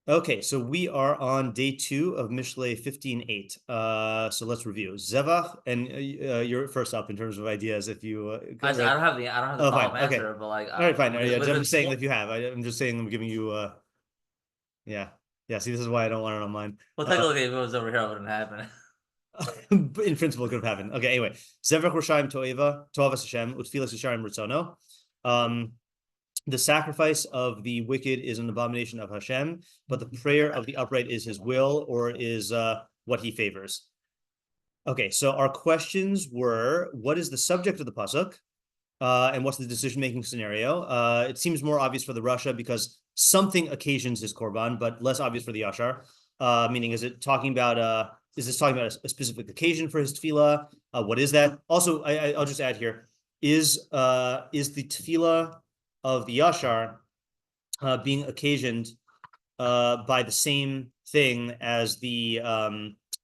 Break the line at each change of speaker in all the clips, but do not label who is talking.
Okay, so we are on day 2 of Mishlei 15:8. So let's review. Zevach, and you're first up in terms of ideas. If you
I don't have the
oh,
follow-up
fine, okay,
answer, but like
all right, fine. Yeah,
with
I'm just saying if you have. I'm just saying I'm giving you. Yeah, yeah. See, this is why I don't want it on mine.
well, technically, if it was over here, it wouldn't happen.
In principle, it could have happened. Okay, anyway, Zevach Roshaim Toeva Tovas Hashem Utfilas Yisharim Ritzono. The sacrifice of the wicked is an abomination of Hashem, but the prayer of the upright is his will or is what he favors. Okay, so our questions were, what is the subject of the pasuk? And what's the decision-making scenario? It seems more obvious for the Rasha because something occasions his korban, but less obvious for the Yashar. Meaning, is this talking about a specific occasion for his tefillah? What is that? Also, I'll just add here, is the tefillah of the Yashar being occasioned by the same thing as the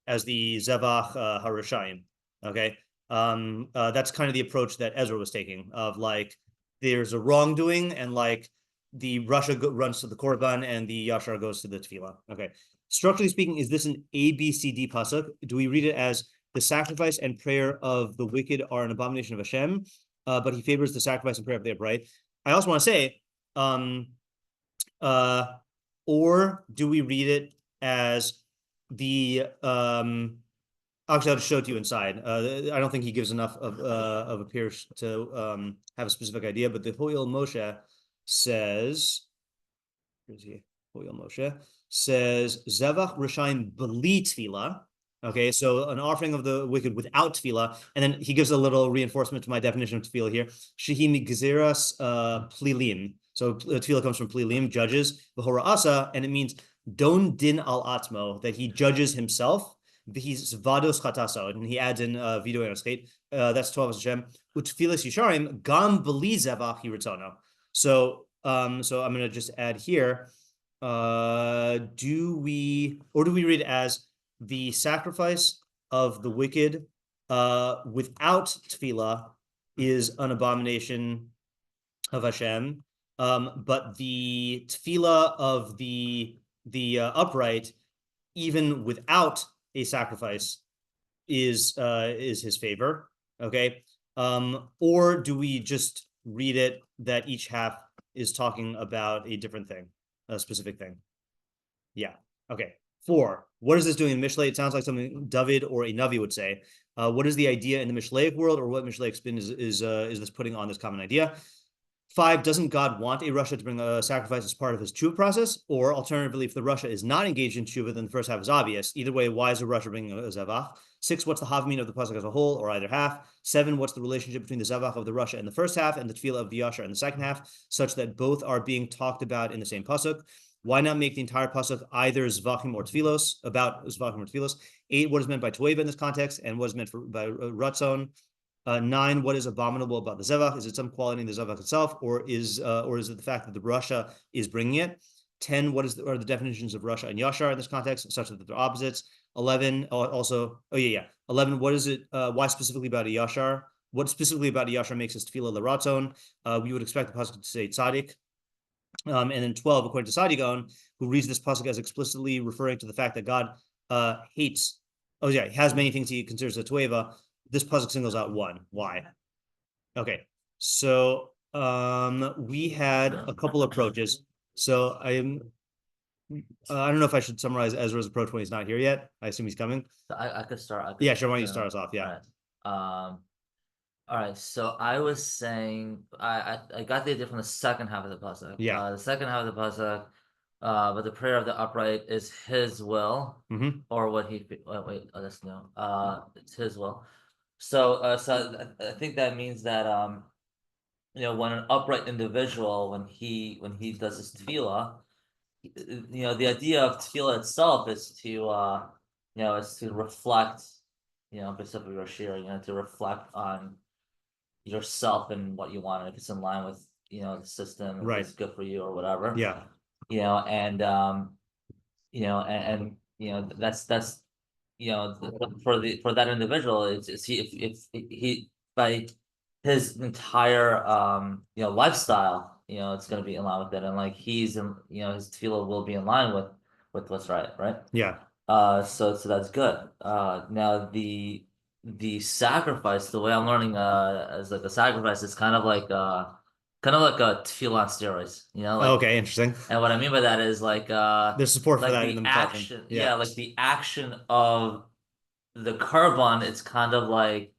Zevach Harushaim. Okay, that's kind of the approach that Ezra was taking of like there's a wrongdoing and like the Rasha runs to the korban and the Yashar goes to the tefillah. Okay, structurally speaking, is this an ABCD pasuk? Do we read it as the sacrifice and prayer of the wicked are an abomination of Hashem, but he favors the sacrifice and prayer of the upright? I also want to say, or do we read it as the actually, I'll just show it to you inside. I don't think he gives enough of a Pierce to have a specific idea, but the Hoil Moshe says, where's he? Hoil Moshe says, Zevach Rishaim B'li Tefillah. Okay, so an offering of the wicked without tefillah, and then he gives a little reinforcement to my definition of tefillah here. Shehi migzeras plilim. So tefillah comes from plilim, judges. V'hora asa, and it means don din al atmo, that he judges himself. He's vados chataso, and he adds in vido eroskate. That's 12 Hashem. Utfilas yisharim gam b'li zevach yiritzono. So I'm going to just add here. Do we read it as the sacrifice of the wicked without tefillah is an abomination of Hashem, but the tefillah of the upright, even without a sacrifice, is his favor. Okay, or do we just read it that each half is talking about a different thing, a specific thing? Yeah. Okay. 4. What is this doing in Mishlei? It sounds like something David or a Navi would say. What is the idea in the Mishlei world, or what Mishlei spin is this putting on this common idea? 5. Doesn't God want a Rasha to bring a sacrifice as part of his tshuva process? Or alternatively, if the Rasha is not engaged in tshuva, then the first half is obvious. Either way, why is a Rasha bringing a zevach? 6. What's the havmin of the pasuk as a whole, or either half? 7. What's the relationship between the zevach of the Rasha in the first half and the tefillah of the Yashar in the second half, such that both are being talked about in the same pasuk? Why not make the entire pasuk either zvachim or tefillos, about zvachim or tefillos? 8, what is meant by toeva in this context, and what is meant by ratzon? 9, what is abominable about the zevach? Is it some quality in the zevach itself, or is it the fact that the Rasha is bringing it? 10, what are the definitions of Rasha and Yashar in this context, such that they're opposites? 11, also, 11, what is it? Why specifically about a Yashar? What specifically about a Yashar makes us tefillah l'ratzon? We would expect the pasuk to say tzaddik. And then 12, according to Sadigon, who reads this pasuk as explicitly referring to the fact that God hates, he has many things he considers a toeva. This pasuk singles out one. Why? Okay, so we had a couple approaches. So I don't know if I should summarize Ezra's approach when he's not here yet. I assume he's coming.
So I could start.
Yeah, sure. Why don't you start us off? Yeah.
All right, so I was saying I got the idea from the second half of the pasuk.
Yeah.
The second half of the pasuk, but the prayer of the upright is his will, or what he. That's no. It's his will. So I think that means that when an upright individual, when he does his tefillah, the idea of tefillah itself is to is to reflect, specifically your shiur, to reflect on yourself and what you want, if it's in line with the system, if it's good for you or whatever.
Yeah.
That's for that individual, it's he by his entire lifestyle, it's going to be in line with it, and like he's his tefillah will be in line with what's right, right?
Yeah.
So that's good. Now the sacrifice, the way I'm learning as like a sacrifice is kind of like a tefilah on steroids, like,
Okay, interesting.
and what I mean by that is
There's support for
like
that in
the
the meforshim.
action,
Yeah.
like the action of the korban, it's kind of like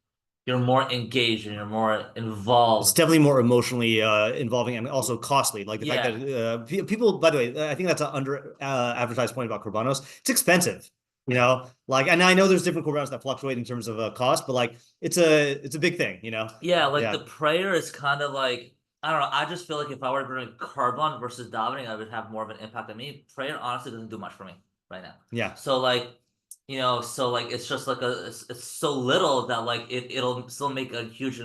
you're more engaged and you're more
It's
involved.
definitely more emotionally involving and also costly. Like the fact
Yeah.
that people, by the way, I think that's an under advertised point about Korbanos. It's expensive, like, and I know there's different Korbanos that fluctuate in terms of cost, but like it's a big thing,
Yeah, like
Yeah.
the prayer is kind of like, I don't know. I just feel like if I were doing korban versus davening, I would have more of an impact on me. Prayer honestly doesn't do much for me right now.
Yeah.
So like, so like it's just like it's so little that like it'll still make a huge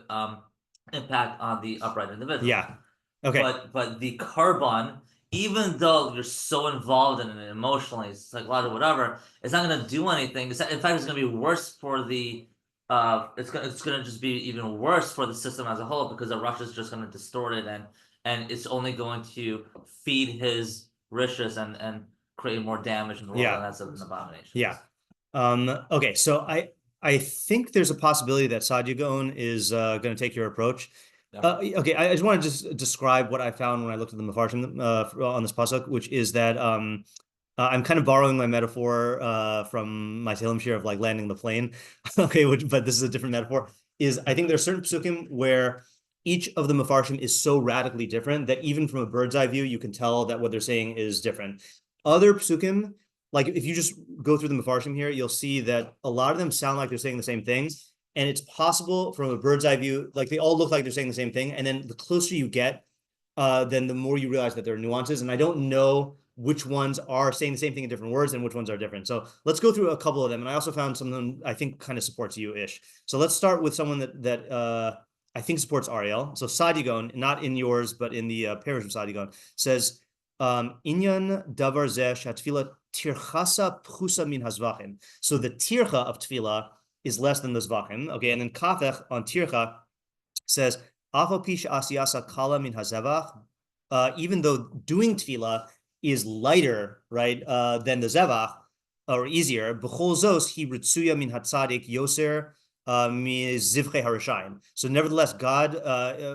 um impact on the upright individual.
Yeah. Okay.
But the korban, even though you're so involved in it emotionally, psychologically, whatever, it's not gonna do anything. In fact, it's gonna be worse for the it's gonna just be even worse for the system as a whole because the rush is just gonna distort it and it's only going to feed his riches and create more damage in the world,
Yeah.
and that's an abomination.
Yeah. Okay, so I think there's a possibility that Sadyagon is going to take your approach. Okay, I just want to just describe what I found when I looked at the meforshim on this pasuk, which is that I'm kind of borrowing my metaphor from my Tehillim shir of like landing the plane. Okay, but this is a different metaphor. Is I think there are certain pasukim where each of the meforshim is so radically different that even from a bird's eye view, you can tell that what they're saying is different. Other pasukim, like if you just go through the meforshim here, you'll see that a lot of them sound like they're saying the same thing. And it's possible from a bird's eye view, like they all look like they're saying the same thing. And then the closer you get, then the more you realize that there are nuances. And I don't know which ones are saying the same thing in different words and which ones are different. So let's go through a couple of them. And I also found some of them I think kind of supports you-ish. So let's start with someone that I think supports Ariel. So Sadigon, not in yours, but in the parish of Sadigon, says, Inyan davar zeh shatfila tirchasa pchusa min hazvachim. So the tircha of tefillah is less than the zvachim. Okay, and then kafech on tircha says, Afal pish asiyasa kala min hazevach. Even though doing tefillah is lighter, right, than the zevach, or easier, b'chol zos he ritzuya min hatzadik yoser mizivchei harashayim. So nevertheless, God,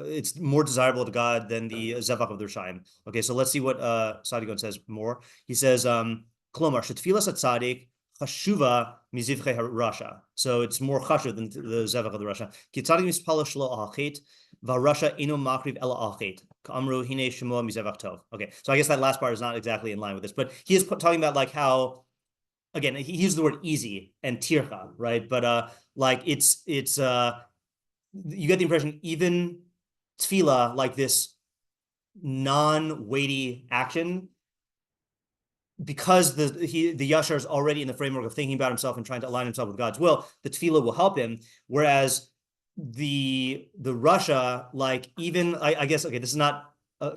it's more desirable to God than the zevach of the rashayim. Okay, so let's see what Sadigon says more. He says, Klomar shetfilas hatzadik chashuva mizivchei harasha. So it's more chashuv than the zevach of the rasha. Ki tzadik mispala shlo ahachet v'rasha ino makriv ela ahachet. Amru hine shemo mizevach tov. Okay, so I guess that last part is not exactly in line with this, but he is talking about like how, again, he used the word easy and tircha, right? But like it's you get the impression even tefillah, like this non-weighty action, because the yashar is already in the framework of thinking about himself and trying to align himself with God's will, the tefillah will help him. Whereas the Russia, like even I guess, okay, this is not a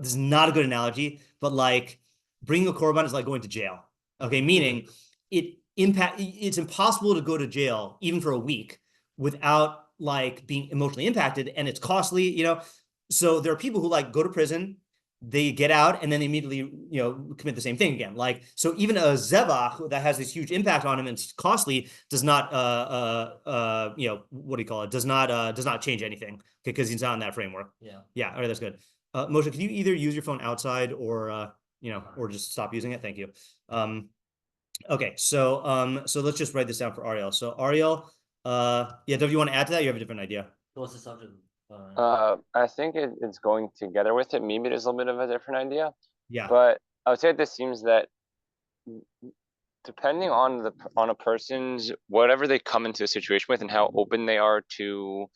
good analogy, but like bringing a korban is like going to jail. Okay, meaning it's impossible to go to jail even for a week without like being emotionally impacted, and it's costly, So there are people who like go to prison, they get out, and then immediately, commit the same thing again. Like, so even a zevach that has this huge impact on him and it's costly does not, what do you call it? Does not change anything because he's not in that framework.
Yeah.
Yeah. All right. That's good. Moshe, can you either use your phone outside or just stop using it? Thank you. Okay. So let's just write this down for Ariel. So Ariel, yeah, do you want to add to that? You have a different idea.
What's the subject?
I think it's going together with it. Maybe there's a little bit of a different idea.
Yeah.
But I would say this seems that depending on a person's whatever they come into a situation with and how open they are to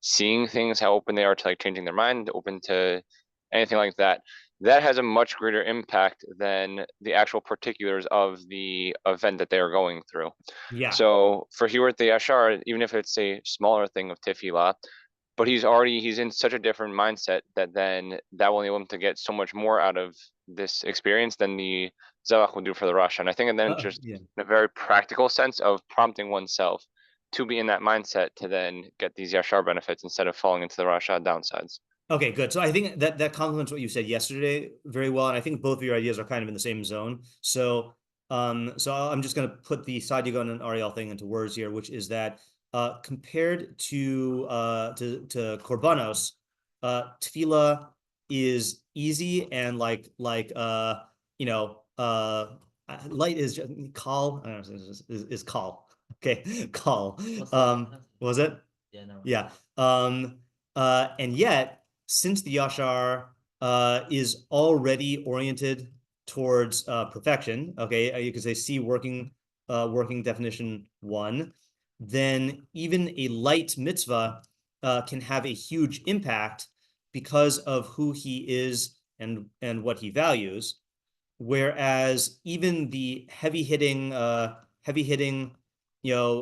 seeing things, how open they are to like changing their mind, open to anything like that, that has a much greater impact than the actual particulars of the event that they are going through.
Yeah.
So for here at the Yashar, even if it's a smaller thing of Tefilah, but he's in such a different mindset that then that will enable him to get so much more out of this experience than the Zevach will do for the Rasha. And I think, and then just in a very practical sense of prompting oneself to be in that mindset to then get these Yashar benefits instead of falling into the Rasha downsides.
Okay, good. So I think that complements what you said yesterday very well, and I think both of your ideas are kind of in the same zone. So I'm just going to put the Sadigon and Ariel thing into words here, which is that compared to Korbanos, Tefilah is easy and light is just call. I don't know, is call. Okay, call. Was it?
Yeah, no.
Yeah. And yet, since the Yashar is already oriented towards perfection, okay, because they see working definition 1, then even a light mitzvah can have a huge impact because of who he is and what he values. Whereas even the heavy hitting,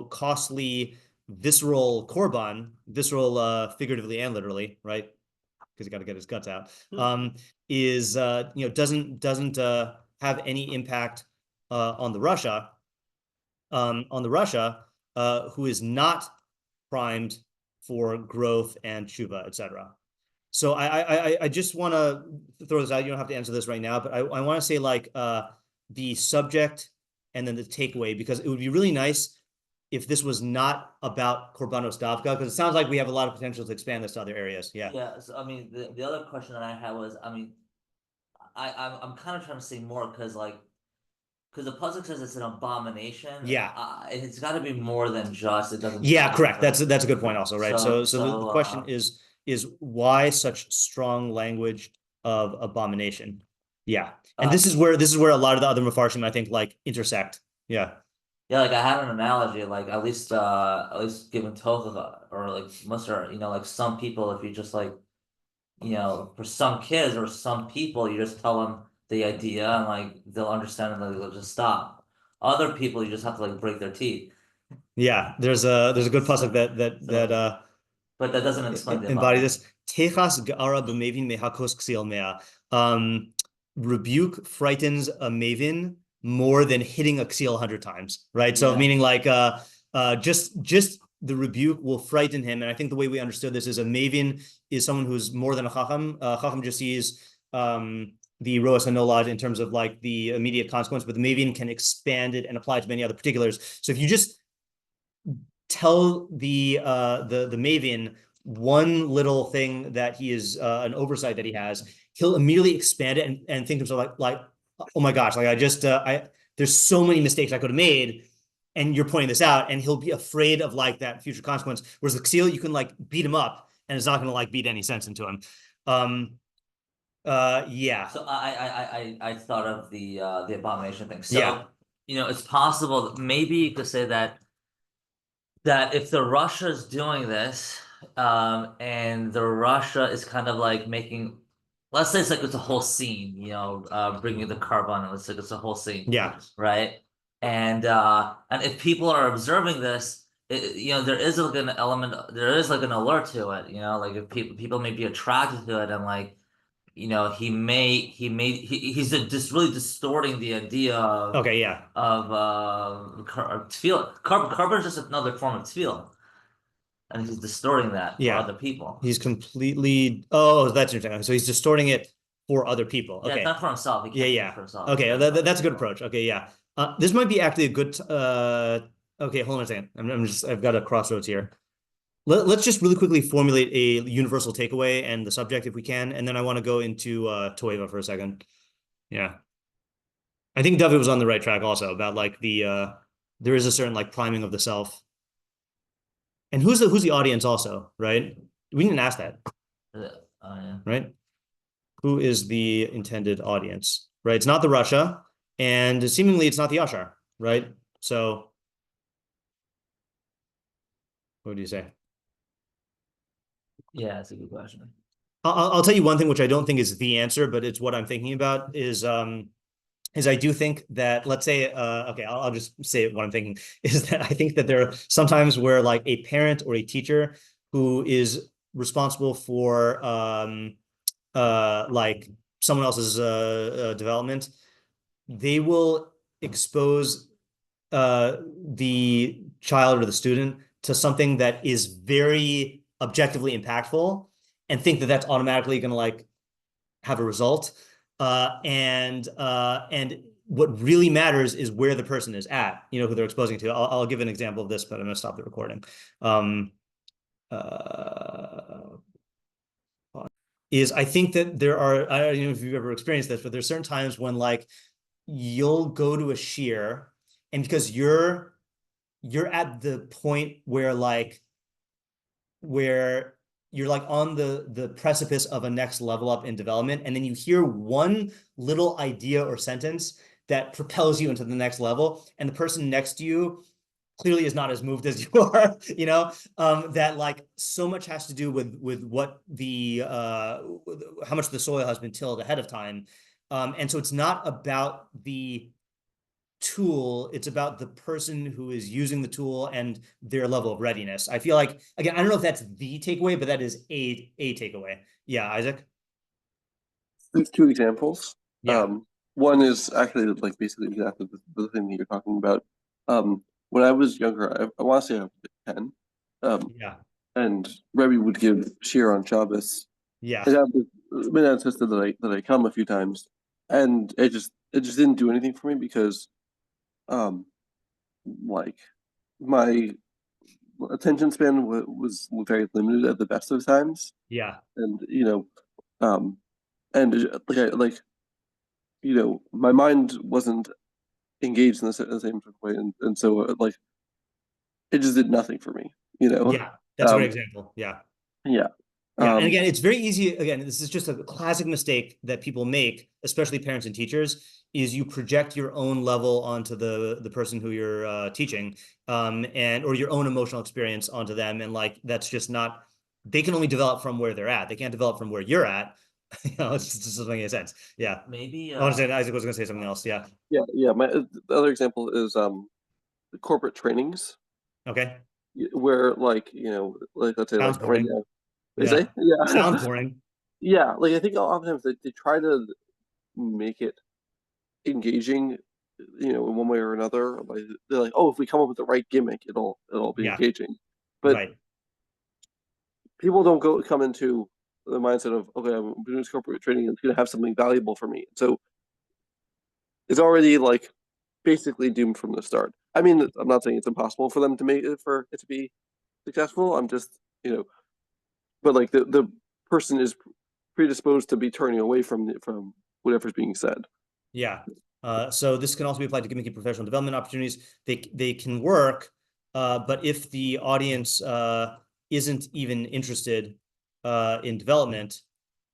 costly visceral korban, visceral figuratively and literally, right? Because you got to get his guts out. Is doesn't have any impact on the Russia, who is not primed for growth and tshuva, etc. So I just want to throw this out. You don't have to answer this right now, but I want to say like the subject and then the takeaway, because it would be really nice if this was not about Korbanos Davka, because it sounds like we have a lot of potential to expand this to other areas. Yeah.
Yeah. So I mean, the other question that I had was, I mean, I'm kind of trying to say more because the pasuk says it's an abomination.
Yeah.
It's got to be more than just. It doesn't.
Yeah, correct. That's a good point also, right? So the question is why such strong language of abomination? Yeah, and this is where a lot of the other meforshim I think like intersect. Yeah.
Yeah, like I had an analogy, like at least given Tocha or like Musar, like some people, if you just like, for some kids or some people, you just tell them the idea and like they'll understand and they'll just stop. Other people, you just have to like break their teeth.
Yeah, there's a good pasuk that
but that doesn't explain the
embody this. Techas ga'ara b'mevin mehakos ksil mea. Rebuke frightens a maven more than hitting a ksil 100 times, right? So meaning like just the rebuke will frighten him. And I think the way we understood this is a maven is someone who's more than a chacham. Chacham just sees the roas hanolad in terms of like the immediate consequence, but the maven can expand it and apply it to many other particulars. So if you just tell the maven one little thing that he is an oversight that he has, he'll immediately expand it and think to himself like oh my gosh, like there's so many mistakes I could have made, and you're pointing this out, and he'll be afraid of like that future consequence. Whereas the ksil, you can like beat him up, and it's not going to like beat any sense into him. Yeah.
So I thought of the abomination thing. So it's possible that maybe you could say that if the Russia's doing this, and the Russia is kind of like making, let's say it's like it's a whole scene, bringing the carbon, it's like it's a whole scene.
Yeah.
Right. And if people are observing this, there is like an element, there is like an alert to it, like if people may be attracted to it and like, he's just really distorting the idea of Tefilah. Carbon is just another form of Tefilah, and he's distorting that for other people.
He's completely that's interesting. So he's distorting it for other people. Okay,
not for himself. He can't for himself.
Okay, that's a good approach. Okay, yeah. This might be actually a good. Okay, hold on a second. I've got a crossroads here. Let's just really quickly formulate a universal takeaway and the subject if we can, and then I want to go into Toeva for a second. Yeah, I think David was on the right track also about like the there is a certain like priming of the self, and who's the audience also, right? We didn't ask that.
Yeah.
Right? Who is the intended audience? Right? It's not the Russia, and seemingly it's not the Yashar, right? So, what do you say?
Yeah, it's a good question.
I'll tell you one thing, which I don't think is the answer, but it's what I'm thinking about is I do think that, let's say, okay, I'll just say what I'm thinking is that I think that there are sometimes where like a parent or a teacher who is responsible for like someone else's development, they will expose the child or the student to something that is very objectively impactful, and think that that's automatically going to like have a result. And what really matters is where the person is at, who they're exposing to. I'll give an example of this, but I'm going to stop the recording. Is I think that there are, I don't know if you've ever experienced this, but there's certain times when like you'll go to a shiur, and because you're at the point where you're like on the precipice of a next level up in development, and then you hear one little idea or sentence that propels you into the next level, and the person next to you clearly is not as moved as you are, that like so much has to do with what how much the soil has been tilled ahead of time. And so it's not about the tool, it's about the person who is using the tool and their level of readiness. I feel like, again, I don't know if that's the takeaway, but that is a takeaway. Yeah, Isaac?
There's two examples.
Yeah.
One is actually like basically exactly the thing that you're talking about. When I was younger, I want to say I was 10.
Yeah.
And Rebbe would give shiur on Shabbos.
Yeah.
And I've been insisted that I come a few times, and it just didn't do anything for me because, like my attention span was very limited at the best of times.
Yeah.
And my mind wasn't engaged in the same way, and so like it just did nothing for me.
Yeah, that's a great example. Yeah.
Yeah.
Yeah, and again, it's very easy. Again, this is just a classic mistake that people make, especially parents and teachers, is you project your own level onto the person who you're teaching, or your own emotional experience onto them, and like that's just not. They can only develop from where they're at. They can't develop from where you're at. It just doesn't make any sense. Yeah.
Maybe
I want to say Isaac was going to say something else. Yeah.
Yeah. The other example is the corporate trainings.
Okay.
Where like let's say
Sounds
like right now.
Yeah.
Yeah.
Sounds boring.
Yeah, like I think oftentimes they try to make it engaging, in one way or another. Like they're like, oh, if we come up with the right gimmick, it'll be engaging. But
right.
People don't come into the mindset of, okay, I'm doing this corporate training and it's going to have something valuable for me. So it's already like basically doomed from the start. I mean, I'm not saying it's impossible for them to make it for it to be successful. I'm just but like the person is predisposed to be turning away from whatever's being said.
Yeah. So this can also be applied to gimmicky professional development opportunities. They can work, but if the audience isn't even interested in development,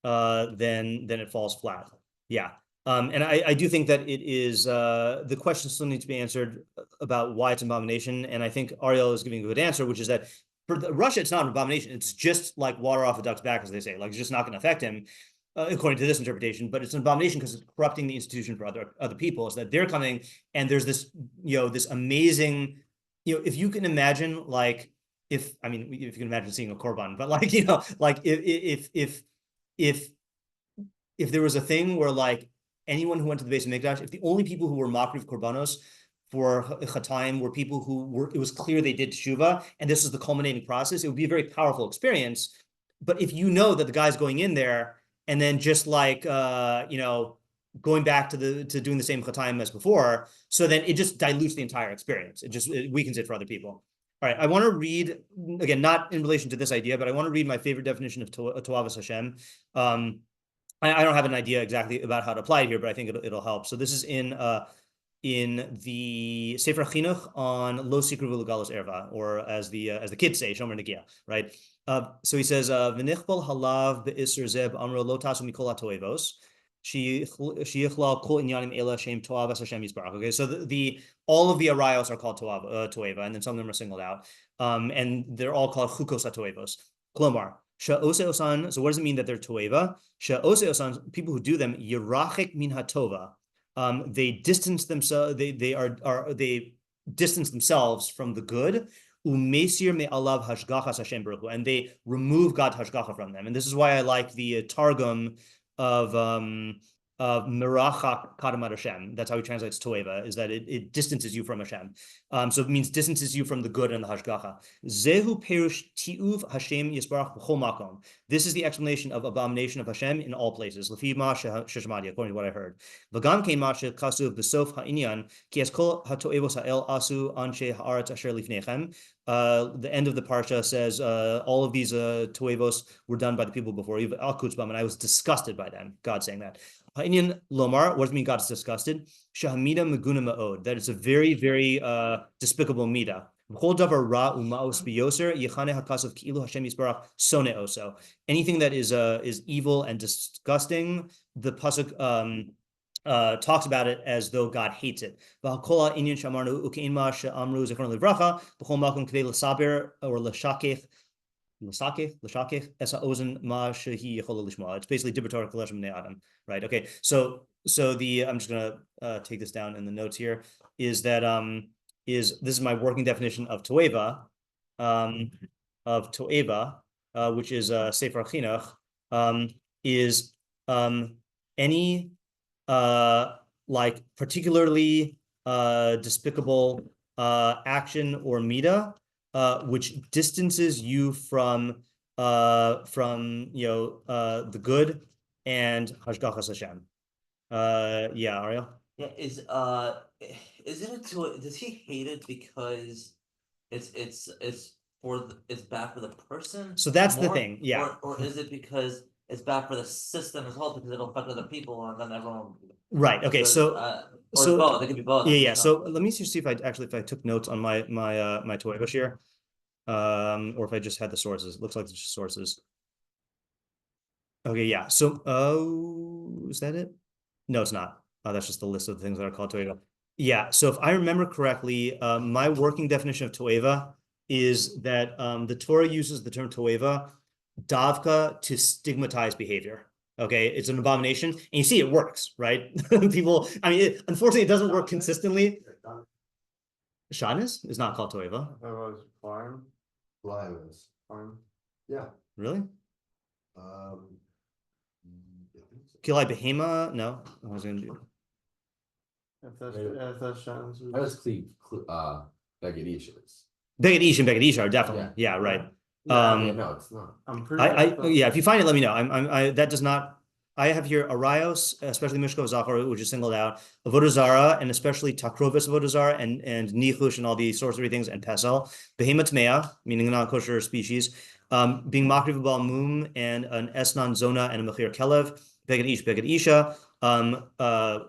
then it falls flat. Yeah. And I do think that it is the question still needs to be answered about why it's an abomination. And I think Ariel is giving a good answer, which is that for Russia, it's not an abomination. It's just like water off a duck's back, as they say. Like it's just not going to affect him, according to this interpretation. But it's an abomination because it's corrupting the institution for other people. Is that they're coming and there's this this amazing if you can imagine like if you can imagine seeing a korban, but like like if there was a thing where like anyone who went to the base of Mikdash, if the only people who were makriv korbanos for Chataim were people who it was clear they did teshuva, and this is the culminating process, it would be a very powerful experience. But if you know that the guy's going in there and then just like going back to doing the same Chataim as before, so then it just dilutes the entire experience. It weakens it for other people. All right, I want to read, again, not in relation to this idea, but I want to read my favorite definition of Toavas Hashem. I don't have an idea exactly about how to apply it here, but I think it'll help. So this is in the Sefer Chinuch on Lo Sikru V'Lugalos Erva, or as the kids say, Shomer Negia, right? So he says, V'nichbal halav be'isur zeb amro lo tasu mikol ha'toevos, sheyichlal kol inyanim ela shem toavas Hashem yisbarach. Okay, so the all of the arayos are called toeva, and then some of them are singled out, and they're all called chukos ha'toevos. Klomar. Sha'ose osan. So what does it mean that they're toeva? Sha'ose osan. People who do them yirachik min hatova. They distance themselves. They distance themselves from the good. Umesir me alav hashgachas Hashem baruch hu, and they remove God hashgacha from them. And this is why I like the targum of Merachak kadamad Hashem. That's how he translates toeva, is that it distances you from Hashem. So it means distances you from the good and the hashgacha. Zehu perush ti'uv Hashem yisbarach b'chol makom. This is the explanation of abomination of Hashem in all places. Lefi ma sheshmadi, according to what I heard. V'gam kein ma shekasuv b'sof ha'inyan ki es kol ha'toevos ha'el asu anshe ha'aretz asher lifnechem. The end of the parsha says all of these toevos were done by the people before you, and I was disgusted by them. God saying that. Ha'inyan lomar, what does it mean God is disgusted? Shahamida meguna ma'od, that it's a very, very despicable midah. Anything that is evil and disgusting, the pasuk talks about it as though God hates it. It's basically right? Okay, so the I'm just gonna take this down in the notes here. Is that this is my working definition of toeva, which is Sefer Chinuch, is any like particularly despicable action or midah which distances you from the good and hashgachas Hashem. Yeah, Ariel.
Yeah, isn't it to? Does he hate it because it's bad for the person?
So that's
more,
the thing, yeah.
Or is it because it's bad for the system as well because it'll affect other people and then everyone.
Right. Okay. So
both. It could be both.
Yeah. So let me see if I took notes on my toeva shiur, or if I just had the sources. It looks like it's just sources. Okay. Yeah. So is that it? No, it's not. That's just the list of the things that are called toeva. Yeah. So if I remember correctly, my working definition of toeva is that the Torah uses the term toeva davka to stigmatize behavior. Okay, it's an abomination, and you see it works, right? People, I mean, unfortunately, it doesn't work consistently. Shadness is not called toeva.
That was farm. Lions. Farm. Yeah.
Really? Kilai behema? No, I was gonna do.
If that's Shadness.
That was Beged Isha.
Beged Ish and Beged Isha are definitely, yeah, right.
No, it's not.
I'm pretty.
Yeah, if you find it, let me know. That does not. I have here Arayos, especially Mishkov Zachor, which is singled out, Avodah Zarah, and especially Takrovis Avodah Zarah, and Nichush, and all the sorcery things, and Pesel. Behemoth Mea, meaning a non-kosher species, being Makriv Bal Mum, and an Esnan Zona, and a Mechir Kelev, Beged Ish, Beged Isha. I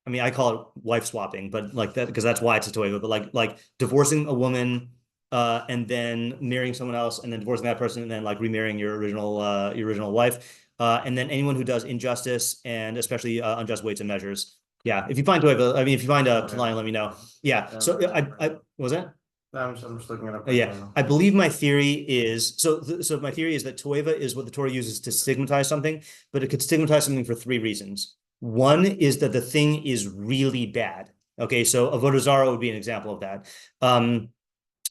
mean, I call it wife swapping, but like that because that's why it's a toeva. But like divorcing a woman, and then marrying someone else, and then divorcing that person, and then like remarrying your original wife, and then anyone who does injustice and especially unjust weights and measures. Yeah, if you find toeva, I mean, if you find a line, let me know. Yeah. So I was that.
I'm just looking it up.
Yeah, I believe my theory is so my theory is that toeva is what the Torah uses to stigmatize something, but it could stigmatize something for three reasons. One is that the thing is really bad. Okay, so Avodah Zarah would be an example of that.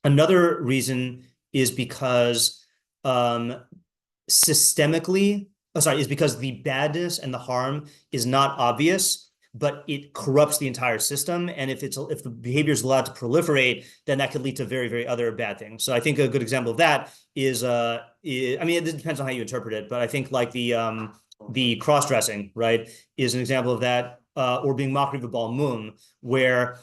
Another reason is because is because the badness and the harm is not obvious, but it corrupts the entire system. And if the behavior is allowed to proliferate, then that could lead to very, very other bad things. So I think a good example of that is I mean, it depends on how you interpret it, but I think like the cross-dressing, right, is an example of that, or being makriv b'bal mum, where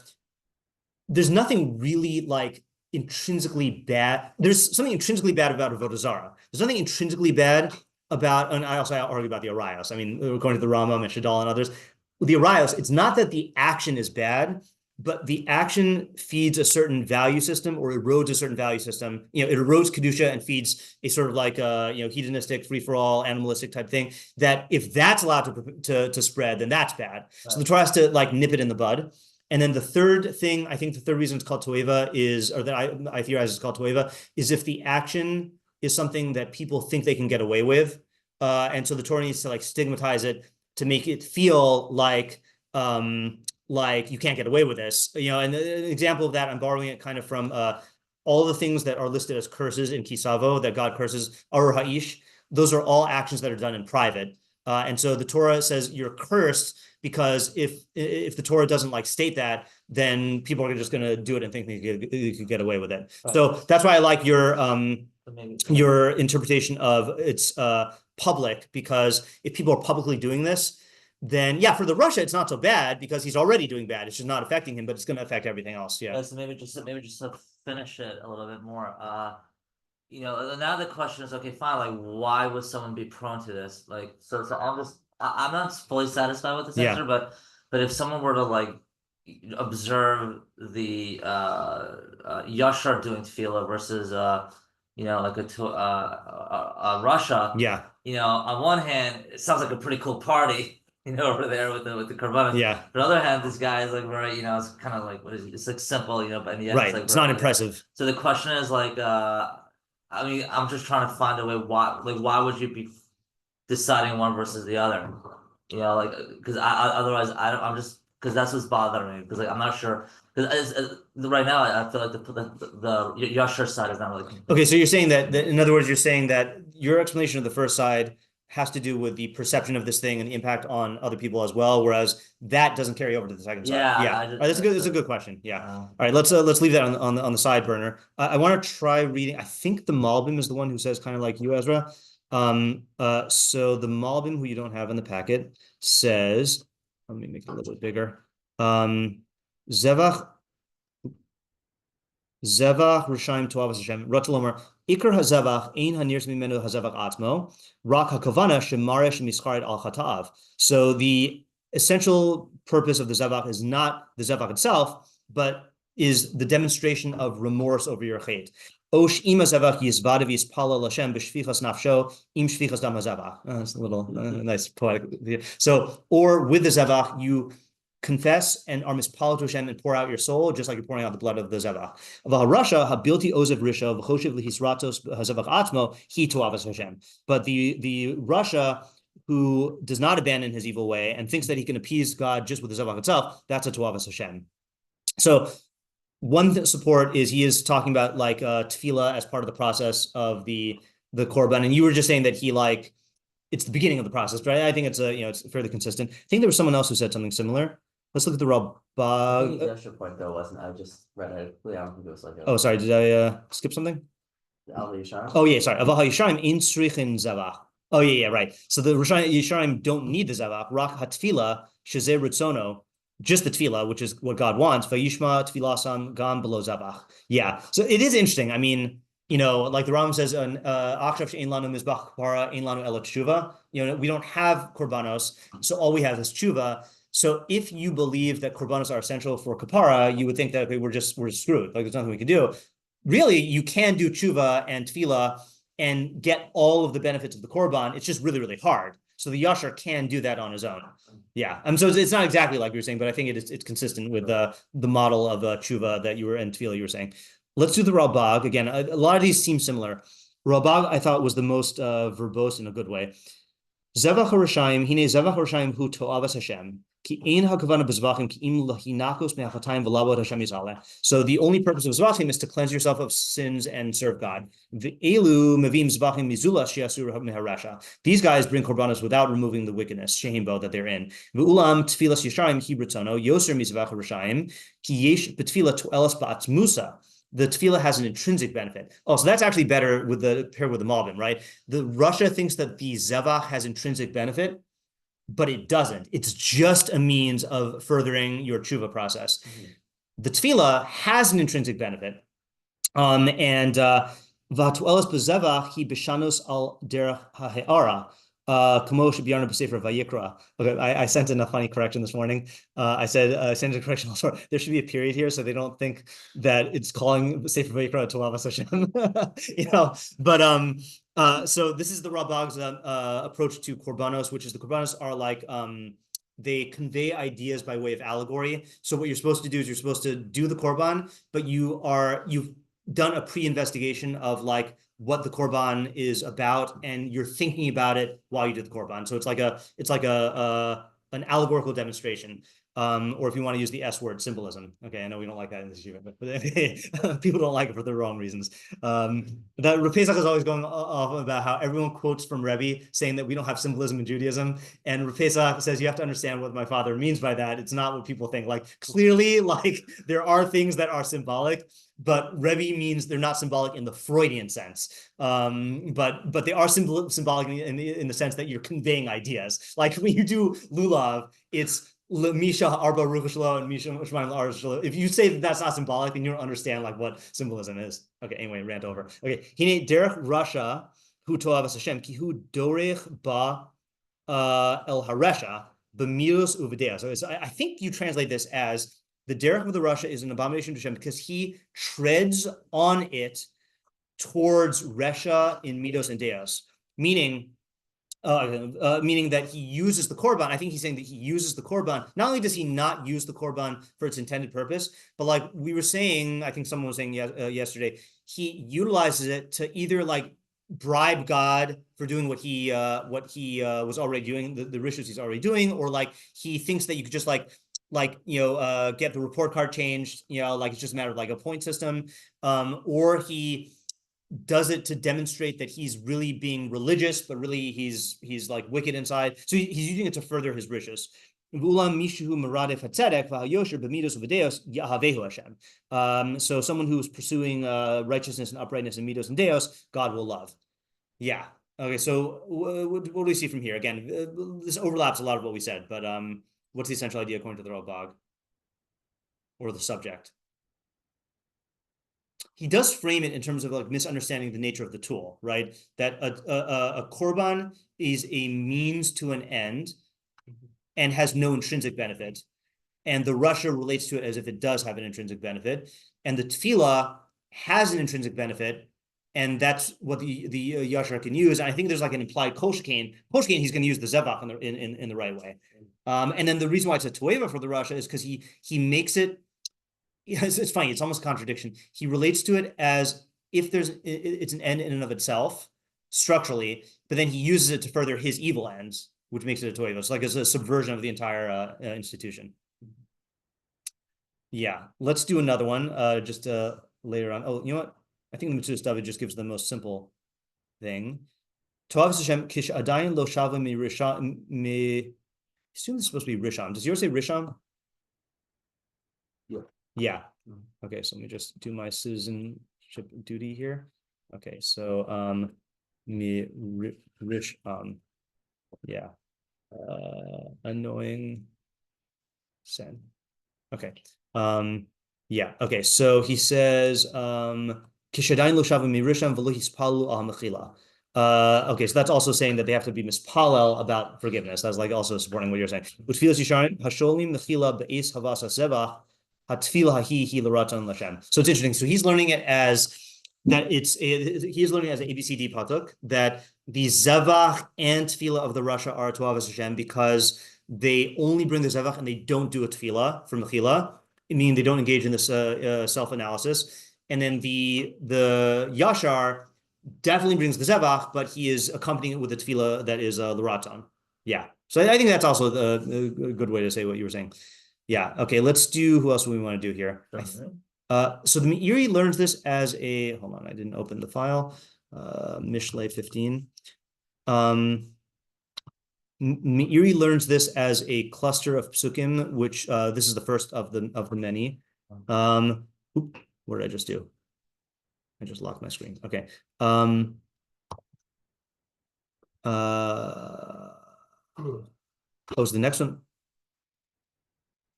there's nothing really like intrinsically bad. There's something intrinsically bad about Avodah Zarah. There's nothing intrinsically bad about, and I argue about the Arayos. I mean, according to the Rambam and Shadal and others, with the Arayos, it's not that the action is bad, but the action feeds a certain value system or erodes a certain value system. It erodes Kedusha and feeds a sort of like hedonistic, free-for-all, animalistic type thing, that if that's allowed to spread, then that's bad. Right. So the Torah has to like nip it in the bud. And then the third thing, I think the third reason it's called toeva is, or that I theorize it's called toeva, is if the action is something that people think they can get away with. And so the Torah needs to like stigmatize it to make it feel like you can't get away with this, and an example of that, I'm borrowing it kind of from all the things that are listed as curses in Kisavo, that God curses, Arur Ha'ish. Those are all actions that are done in private. And so the Torah says you're cursed because if the Torah doesn't like state that, then people are just going to do it and think they could get away with it.
Right.
So that's why I like your
Your
interpretation of it's public, because if people are publicly doing this, then yeah, for the Russia, it's not so bad because he's already doing bad. It's just not affecting him, but it's going to affect everything else. Yeah.
So maybe just to finish it a little bit more. You know, now the question is, okay, fine. Like, why would someone be prone to this? Like, so I'm not fully satisfied with this answer, but if someone were to like observe the Yashar doing tefillah versus you know, like a Russia, you know, on one hand, it sounds like a pretty cool party, you know, over there with the Korbanos.
Yeah.
On the other hand, this guy is like very, you know, it's kind of like, what is it? It's like simple, you know, but in the end,
Right.
it's like
It's not impressive.
So the question is like, I mean, I'm just trying to find a way. Why would you be deciding one versus the other? You know, like, because otherwise, I'm just, because that's what's bothering me. Because like, I'm not sure. Because right now, I feel like the Yashar side is not really complete.
Okay, so you're saying that, in other words, you're saying that your explanation of the first side has to do with the perception of this thing and the impact on other people as well, whereas that doesn't carry over to the second side. Yeah. All right, that's a good question. Yeah. All right, let's leave that on the side burner. I want to try reading. I think the Malbim is the one who says kind of like you, Ezra. So the Malbim, who you don't have in the packet, says, let me make it a little bit bigger. Zevach Rishayim Toavas Hashem Ratalomer Ikar Hazevach Ein Hanirs Mimenu Hazevach Atmo Rak Hakavana Shemaresh Mischared Al Chatav. So the essential purpose of the Zevach is not the Zevach itself, but is the demonstration of remorse over your chait. Osh ima Zevach Yizvadav Yispala Lashem B'Shvichas Nafsho Im Shvichas Dam Hazevach. That's a little nice poetic. So, or with the Zevach, you confess and are mispalel to Hashem and pour out your soul, just like you're pouring out the blood of the Zevach. But the Russia who does not abandon his evil way and thinks that he can appease God just with the Zevach itself, that's a Toavas Hashem. So one support is he is talking about like Tefilah as part of the process of the Korban, and you were just saying that he like it's the beginning of the process, right? I think it's it's fairly consistent. I think there was someone else who said something similar. Let's look at the Rambam.
The extra point though wasn't. I just read it. I don't think it was like.
Oh, sorry. Did I skip something? Oh yeah, sorry. Avah Yisharim in Srichin Zavach. Oh yeah, right. So the Yisharim don't need the Zavach. Rak Hatfila Shezeh Ritzono, just the Tefillah, which is what God wants. Vayishma Tfilasam Gam below Zavach. Yeah. So it is interesting. I mean, like the Rambam says, Akshav she'ein lanu mizbach kapara, ein lanu ela tshuva. We don't have korbanos, so all we have is tshuva. So if you believe that korbanos are essential for kapara, you would think that okay, we're screwed. Like there's nothing we can do. Really, you can do tshuva and tefillah and get all of the benefits of the korban. It's just really, really hard. So the yashar can do that on his own. Yeah. So it's not exactly like you were saying, but I think it's consistent with the model of tshuva that you were and tefillah you were saying. Let's do the Ralbag again. A lot of these seem similar. Ralbag I thought was the most verbose in a good way. Zevach HaRishayim, hine Zevach HaRishayim hu to'avas Hashem. So the only purpose of Zvachim is to cleanse yourself of sins and serve God. These guys bring korbanos without removing the wickedness, shehimbo, that they're in. The tefillah has an intrinsic benefit. Oh, so that's actually better paired with the Malbim, right? The Russia thinks that the Zevach has intrinsic benefit, but it doesn't. It's just a means of furthering your tshuva process. Mm-hmm. The tefillah has an intrinsic benefit. And v'hatuelas b'zevach hi b'shanus al derech ha'he'ara. Okay, I sent in a funny correction this morning. I sent a correction also. There should be a period here so they don't think that it's calling Sefer Vayikra to Lavas Hashem. But so this is the Ralbag's approach to korbanos, which is the korbanos are like they convey ideas by way of allegory. So what you're supposed to do is you're supposed to do the korban, but you've done a pre-investigation of like what the korban is about, and you're thinking about it while you do the korban. So it's like an allegorical demonstration. or if you want to use the S word, symbolism. Okay, I know we don't like that in this yeshiva, but people don't like it for the wrong reasons. That Rav Pesach is always going off about how everyone quotes from Rebbe saying that we don't have symbolism in Judaism, and Rav Pesach says you have to understand what my father means by that. It's not what people think. Like clearly, like there are things that are symbolic, but Rebbe means they're not symbolic in the Freudian sense. But they are symbolic in the sense that you're conveying ideas. Like when you do lulav, it's Misha Arba Ruchashlo and Misha Shmaim Arshlo. If you say that that's not symbolic, then you don't understand like what symbolism is. Okay, anyway, rant over. Okay, Hine Derech Rasha Hu Toavas Hashem Ki Hu Dorech Ba El Haresha B'Milos Uvidea. So I think you translate this as the derech of the Rasha is an abomination to Hashem because he treads on it towards Resha in Midos and Deos, meaning that he uses the korban. I think he's saying that he uses the korban. Not only does he not use the korban for its intended purpose, but like we were saying, I think someone was saying yesterday, he utilizes it to either like bribe God for doing what he was already doing, the rishus he's already doing, or like he thinks that you could just get the report card changed, like it's just a matter of like a point system, or he does it to demonstrate that he's really being religious, but really he's like wicked inside. So he's using it to further his rishus. So someone who's pursuing righteousness and uprightness in midos and deos, God will love. Yeah. Okay. So what do we see from here? Again, this overlaps a lot of what we said, but what's the essential idea according to the Ralbag or the subject? He does frame it in terms of like misunderstanding the nature of the tool, right? That a korban is a means to an end and has no intrinsic benefit. And the Rasha relates to it as if it does have an intrinsic benefit. And the Tefilah has an intrinsic benefit. And that's what the Yashar can use. And I think there's like an implied kol shekain. Kol shekain, he's going to use the Zevach in the right way. And then the reason why it's a Toeva for the Rasha is because he makes it, it's funny, it's almost a contradiction. He relates to it as if it's an end in and of itself, structurally, but then he uses it to further his evil ends, which makes it a Toeva. It's like it's a subversion of the entire institution. Yeah, let's do another one just later on. Oh, you know what? I think the Metzudas just gives the most simple thing. Toavas Hashem kish adayin lo shava mi risham mi. I assume it's supposed to be risham. Does yours say risham?
Yeah.
Yeah. Okay, so let me just do my citizenship duty here. Okay, so mi risham. Yeah. Annoying. Send. Okay. Yeah. Okay. So he says. Okay, so that's also saying that they have to be mispalel about forgiveness. That's like also supporting what you're saying. So it's interesting. So he's learning it as that he's learning as an ABCD pasuk that the zevach and tefillah of the Rasha are Toavas Hashem because they only bring the zevach and they don't do a tefillah for mechila, meaning they don't engage in this self-analysis. And then the Yashar definitely brings the Zevach, but he is accompanying it with the Tefilah that is L'Raton. Yeah. So I think that's also a good way to say what you were saying. Yeah. Okay. Let's do, who else do we want to do here? So the Meiri learns this as a, hold on, I didn't open the file. Mishlei 15. Meiri learns this as a cluster of psukim, which this is the first of the many. What did I just do? I just locked my screen. Okay. Oh, so the next one.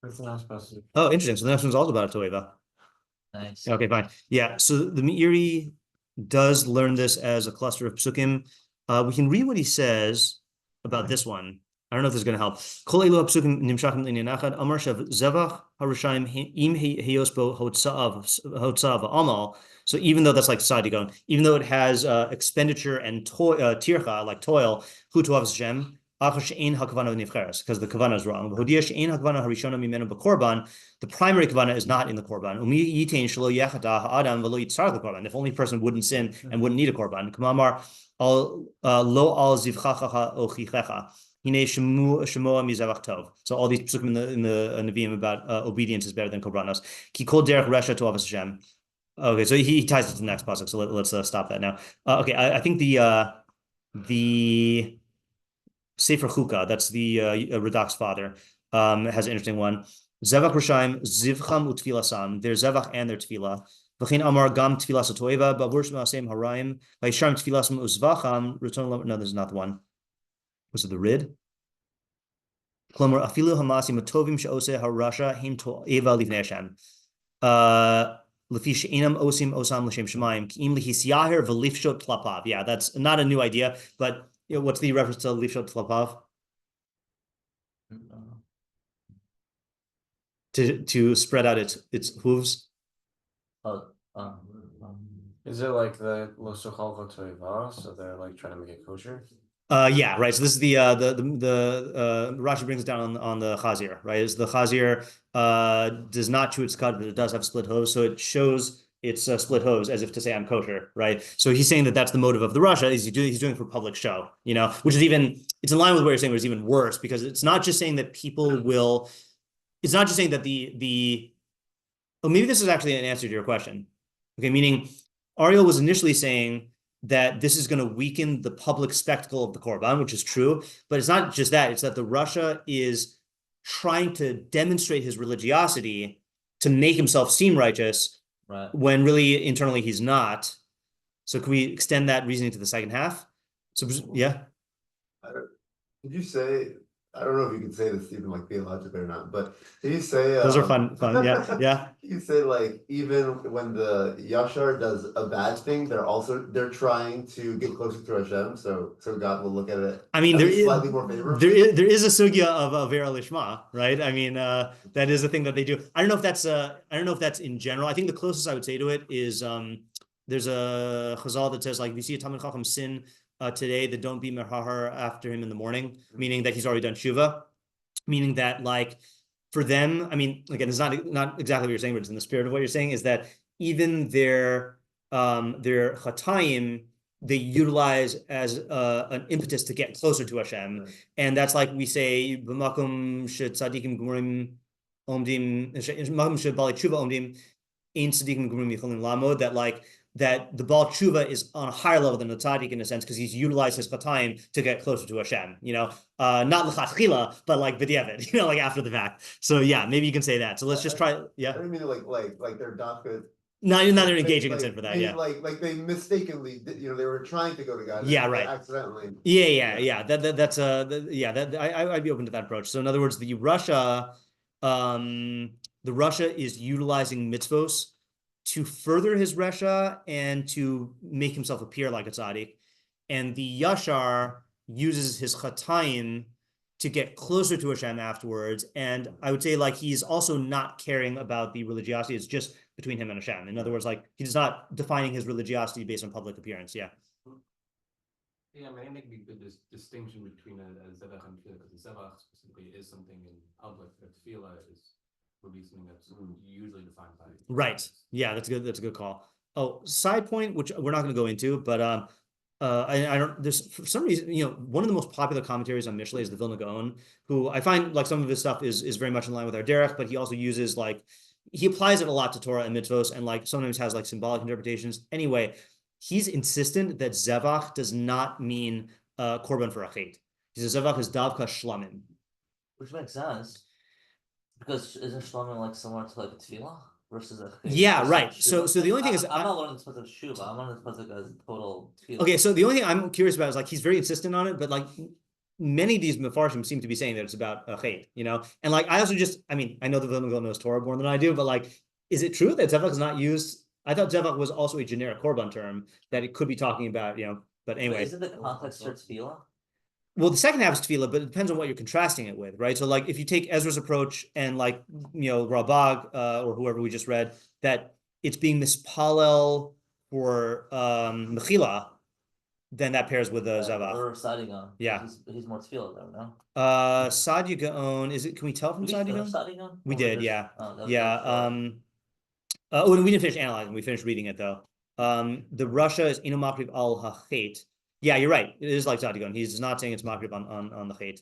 That's the last pasuk.
Oh, interesting. So the next one's also about a Toeva.
Nice.
Okay, fine. Yeah. So the Meiri does learn this as a cluster of psukim. We can read what he says about this one. I don't know if this is going to help. Kol elu hapsukim nimshachim l'inyan amar shev zevach harushaim im heyos bo hotzav amal. So even though that's like sadigon, even though it has expenditure and tircha, like toil, hu toavas Hashem, achar she'ein hakavana nivcheres, because the kavana is wrong. V'hodia she'ein hakavana harishona mimenu b'korban, the primary kavana is not in the korban. Umi yitein shelo yechata ha'adam v'lo yitzar the korban. If only person wouldn't sin and wouldn't need a korban. Kamamar lo al zivchacha ochichecha. Hine shemoa mizavach tov. So all these pasukim in the Nevi'im about obedience is better than Korbanos. Ki kol derech resha to avos Hashem. Okay, so he ties it to the next pasuk. So let's stop that now. Okay, I think the Sefer Chuka, that's the Radak's father, has an interesting one. Zevach Rishaim zivcham utfilasam. There's zevach and their tefillah. V'chein amar gam tefillas atoeva b'avush ma'asem harayim v'yisharm tefillasam uzvacham. No, this is not the one. Was it the Rid? Klomer afilu hamasi matovim she'oseh harasha heim to'eva livnei Hashem. Lefi she'enam osim osam l'shem shemayim ki'im lihisyaher v'lifshot tlapav. Yeah, that's not a new idea, but what's the reference to lifshot tlapav? To spread out its hooves.
Is it like the lo sochal v'toiva? So they're like trying to make it kosher.
Yeah, right. So this is the Rashi brings it down on the chazir, right? Is the chazir does not chew its cud, but it does have split hooves, so it shows its split hooves as if to say I'm kosher, right? So he's saying that that's the motive of the Rasha, is he's doing it for public show, which is it's in line with what you're saying, but it's even worse because it's not just saying that people will. It's not just saying that maybe this is actually an answer to your question. Okay, meaning Ariel was initially saying that this is going to weaken the public spectacle of the Korban, which is true, but it's not just that. It's that the Rasha is trying to demonstrate his religiosity to make himself seem righteous,
right,
when really internally he's not. So can we extend that reasoning to the second half? So yeah.
Did you say? I don't know if you can say this even like theologically or not, but did you say
those are fun? Yeah.
You say like even when the Yashar does a bad thing, they're trying to get closer to Hashem, so God will look at it.
I mean, there is
slightly more favorably.
There is a sugya of Avera Lishma, right? I mean, that is a thing that they do. I don't know if that's in general. I think the closest I would say to it is there's a chazal that says like if you see a Talmid Chacham sin today, that don't be merhahar after him in the morning, meaning that he's already done tshuva, meaning that like for them, I mean, again, it's not exactly what you're saying, but it's in the spirit of what you're saying, is that even their chatayim, they utilize as an impetus to get closer to Hashem. Right. And that's like we say, b'makom shetzadikim gmurim omdim, b'makom shebali tshuva omdim, ein tzadikim gmurim yicholim lamod, that the Baal Tshuva is on a higher level than the Tzaddik in a sense, because he's utilized his chatayim to get closer to Hashem, not l'chatchila, but like b'diavad, like after the fact. So yeah, maybe you can say that. So let's just try, yeah.
I mean like they're dafka.
No, they're engaging in sin for that, yeah.
Like they mistakenly, they were trying to go to God.
Yeah, right.
Accidentally.
Yeah. I'd be open to that approach. So in other words, the Rasha is utilizing mitzvos to further his resha and to make himself appear like a tzaddik, and the Yashar uses his chatayim to get closer to Hashem afterwards. And I would say like he's also not caring about the religiosity; it's just between him and Hashem. In other words, like he's not defining his religiosity based on public appearance. Yeah.
Yeah, I make a good distinction between a zevach and tefillah, because the zevach specifically is something in public. The tefillah would be something that's usually defined by.
Right. Yeah, that's good. That's a good call. Oh, side point, which we're not going to go into, but I don't. There's for some reason, one of the most popular commentaries on Mishlei is the Vilna Gaon, who I find like some of his stuff is very much in line with our derech, but he also uses he applies it a lot to Torah and mitzvos, and like sometimes has like symbolic interpretations. Anyway, he's insistent that zevach does not mean korban for a chet. He says zevach is davka shlamim,
which makes sense. Because isn't shlamim like similar to like a tefillah versus a chet?
Yeah, right. So the only thing is
I'm not learning this pasuk shuva. I'm learning this pasuk as total tefillah.
Okay, so the only thing I'm curious about is like he's very insistent on it, but like many of these meforshim seem to be saying that it's about a chet, And like I also I know the Vilna Gaon knows Torah more than I do, but like, is it true that zevach is not used? I thought zevach was also a generic korban term that it could be talking about, But anyway,
isn't the context for tefillah?
Well, the second half is tefillah, but it depends on what you're contrasting it with, right? So, like, if you take Ezra's approach and, like, Rabag or whoever we just read, that it's being mispalel for mechila, then that pairs with the zavach.
Or Sadi Gaon.
Yeah,
he's more tefillah though,
no? Sadi Gaon, is it? Can we tell from Sadi Gaon? We did, yeah, yeah. And we didn't finish analyzing. We finished reading it though. The Rasha is inu makrib al hachet. Yeah, you're right. It is like Sadi Gaon. He's not saying it's makrib on the chet.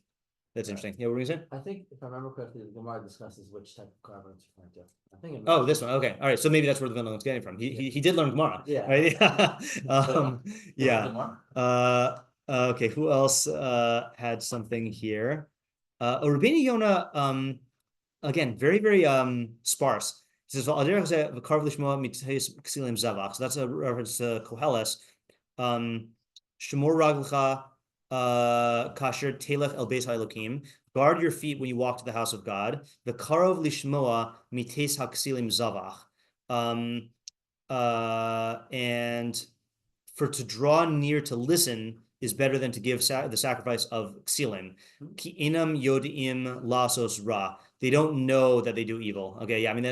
That's interesting. Yeah, what were you saying?
I think if I remember correctly, the Gemara discusses which type of korban it's referring to. I think.
Oh, this one. Okay, all right. So maybe that's where the Vilna was getting from. He did learn Gemara.
Yeah.
Right? Yeah. Okay. Who else had something here? Rבינו Yona. Again, very very sparse. He says, so that's a reference to Koheles. Shemor raglecha kasher telech el beis haElokim. Guard your feet when you walk to the house of God. The karov lishmoa mites haksilim zavach. And for to draw near to listen is better than to give the sacrifice of ksilim. Ki inam yodim lasos ra. They don't know that they do evil. Okay, yeah. I mean,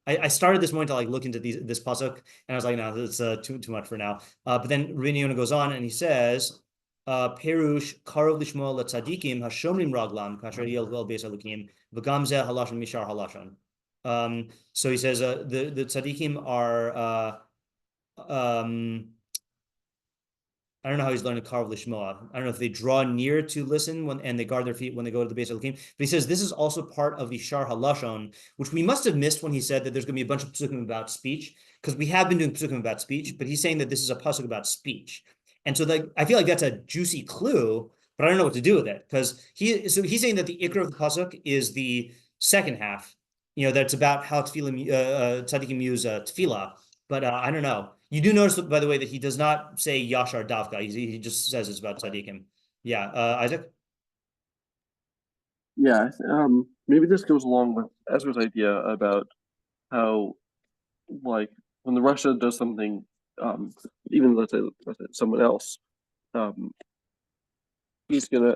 I started this morning to like look into this pasuk, and I was like, no, it's too much for now. But then Rבינו goes on and he says, Perush karov lishmo latzadikim hashomrim raglam kasher yelvel beis haElokim v'gam zeh halashon mishar halashon. So he says the tzadikim are I don't know how he's learning karov lishmoa. I don't know if they draw near to listen and they guard their feet when they go to the beis haElokim. But he says this is also part of the shar halashon, which we must have missed when he said that there's going to be a bunch of pasukim about speech, because we have been doing pasukim about speech, but he's saying that this is a pasuk about speech. And so I feel like that's a juicy clue, but I don't know what to do with it, because he's saying that the ikra of the pasuk is the second half, that's about how tzadikim use tefillah, but I don't know. You do notice, by the way, that he does not say yashar davka. He just says it's about tzadikim. Yeah, Isaac?
Yeah, maybe this goes along with Ezra's idea about how, like, when the Russia does something, even let's say someone else, he's gonna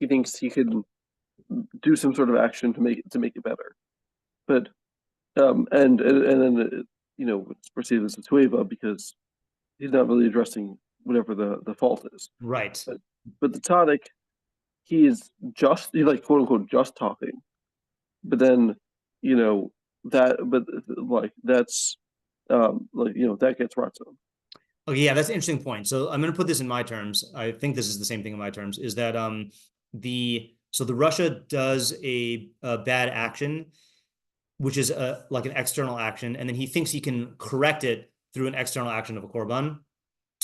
he thinks he can do some sort of action to make it better, but and then it's perceived as a tueva because he's not really addressing whatever the fault is.
Right.
But the tzaddik, he is just like quote unquote just talking, but then that's that gets ratzon.
Okay, yeah, that's an interesting point. So I'm going to put this in my terms. I think this is the same thing in my terms. Is that the Russia does a bad action, which is like an external action, and then he thinks he can correct it through an external action of a korban.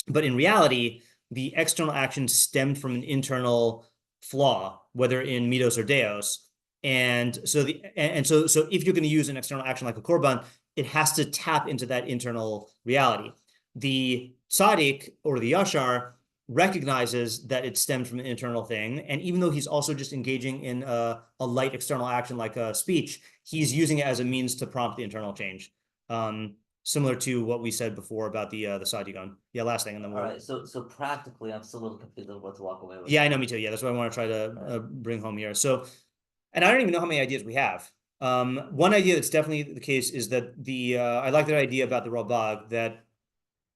But in reality, the external action stemmed from an internal flaw, whether in midos or deos. And so if you're going to use an external action like a korban, it has to tap into that internal reality. The tzaddik or the yashar recognizes that it stemmed from an internal thing, and even though he's also just engaging in a light external action like a speech, he's using it as a means to prompt the internal change. Similar to what we said before about the sadigon. Yeah, last thing, and then
all right. So practically, I'm still a little confused of what to walk away with.
Yeah, I know, me too. Yeah, that's what I want to try to bring home here. So, and I don't even know how many ideas we have. One idea that's definitely the case is that I like that idea about the Ralbag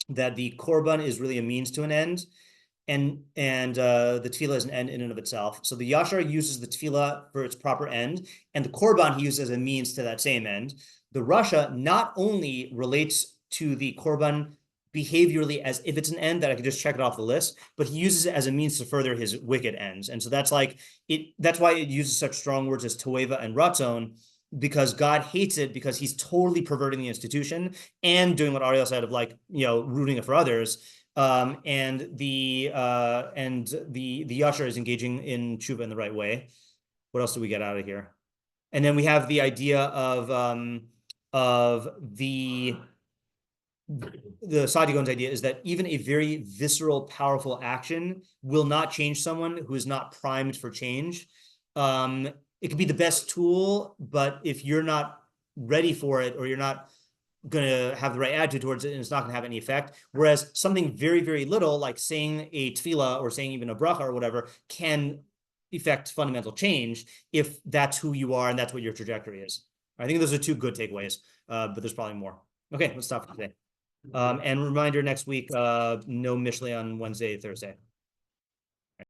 that the korban is really a means to an end, and the tefillah is an end in and of itself. So the yashar uses the tefillah for its proper end, and the korban he uses as a means to that same end. The Russia not only relates to the korban behaviorally as if it's an end that I could just check it off the list, but he uses it as a means to further his wicked ends. And so that's like it. That's why it uses such strong words as toeva and ratzon, because God hates it because he's totally perverting the institution and doing what Ariel said of rooting it for others. And the yashar is engaging in tshuva in the right way. What else do we get out of here? And then we have the idea of the Sadigon's idea is that even a very visceral, powerful action will not change someone who is not primed for change. It could be the best tool, but if you're not ready for it, or you're not going to have the right attitude towards it, and it's not going to have any effect. Whereas something very, very little, like saying a tefillah or saying even a bracha or whatever, can effect fundamental change if that's who you are and that's what your trajectory is. I think those are two good takeaways, but there's probably more. Okay, let's stop for today. And reminder, next week, no Mishlei on Wednesday, Thursday.